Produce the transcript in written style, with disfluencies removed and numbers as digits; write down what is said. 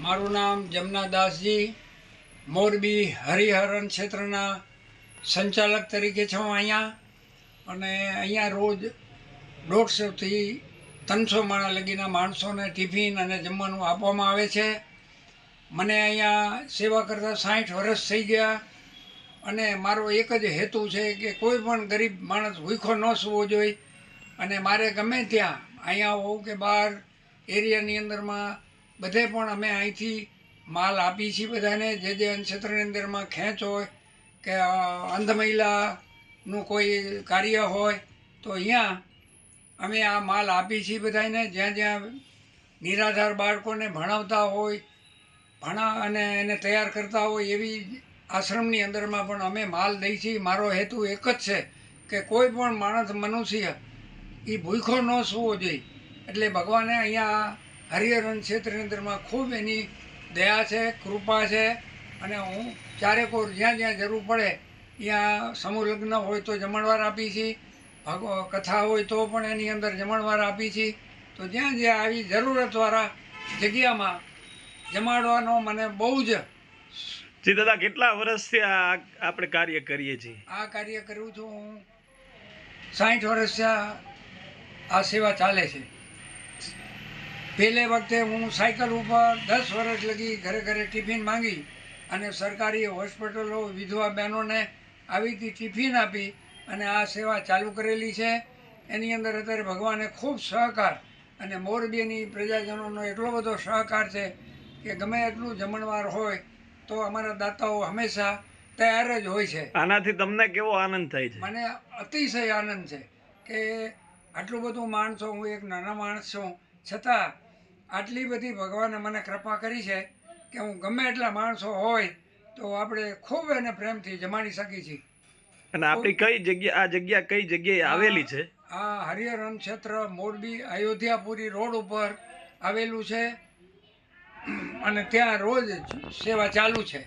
મારું નામ જમના દાસજી, મોરબી હરિહરણ ક્ષેત્રના સંચાલક તરીકે છું અહીંયા. અને અહીંયા રોજ 150થી 300 માણસ લગીના માણસોને ટિફિન અને જમવાનું આપવામાં આવે છે. મને અહીંયા સેવા કરતાં 60 વર્ષ થઈ ગયા. અને મારો એક જ હેતુ છે કે કોઈ પણ ગરીબ માણસ ભૂખો ન સૂવો જોઈએ. અને મારે ગમે ત્યાં અહીંયા હોઉં કે બહાર એરિયાની અંદરમાં બધે પણ અમે અહીંથી માલ આપીએ છીએ બધાને. જે ક્ષેત્રની અંદરમાં ખેંચ હોય કે અંધ મહિલાનું કોઈ કાર્ય હોય તો અહીંયા અમે આ માલ આપીએ છીએ બધાને. જ્યાં જ્યાં નિરાધાર બાળકોને ભણાવતા હોય અને એને તૈયાર કરતા હોય એવી આશ્રમની અંદરમાં પણ અમે માલ દઈએ છીએ. મારો હેતુ એક જ છે કે કોઈ પણ માણસ મનુષ્ય એ ભૂખો ન સૂવો જોઈએ. એટલે ભગવાને અહીંયા હરિહરણ ક્ષેત્રની અંદરમાં ખૂબ એની દયા છે, કૃપા છે. અને હું ચારેકોર જ્યાં જ્યાં જરૂર પડે ત્યાં સમૂહ લગ્ન હોય તો જમણવાર આપી છીએ, કથા હોય તો પણ એની અંદર જમણવાર આપી છીએ. તો જ્યાં જ્યાં આવી જરૂરતવાળા જગ્યામાં જમાડવાનો મને બહુ જ. જી દાદા, કેટલા વર્ષથી આપણે કાર્ય કરીએ છીએ? આ કાર્ય કરું છું હું 60 વર્ષથી આ સેવા ચાલે છે. પહેલે વખતે હું સાયકલ ઉપર 10 વર્ષ લગી ઘરે ઘરે ટિફિન માંગી અને સરકારી હોસ્પિટલો વિધવા બહેનોને આવી રીતે ટિફિન આપી અને આ સેવા ચાલુ કરેલી છે. એની અંદર અત્યારે ભગવાને ખૂબ સહકાર અને મોરબીની પ્રજાજનોનો એટલો બધો સહકાર છે કે ગમે એટલું જમણવાર હોય તો અમારા દાતાઓ હંમેશા તૈયાર જ હોય છે. આનાથી તમને કેવો આનંદ થાય છે? મને અતિશય આનંદ છે કે આટલું બધું માણસો, હું એક નાના માણસ છું છતાં આટલી બધી ભગવાને મને કૃપા કરી છે કે હું ગમે એટલા માણસો હોય તો આપણે ખૂબ એને પ્રેમથી જમાડી શકીએ છીએ. અને આપણી કઈ જગ્યા, આ જગ્યા કઈ જગ્યાએ આવેલી છે? આ હરિહરણ ક્ષેત્ર મોરબી અયોધ્યાપુરી રોડ ઉપર આવેલું છે અને ત્યાં રોજ સેવા ચાલુ છે.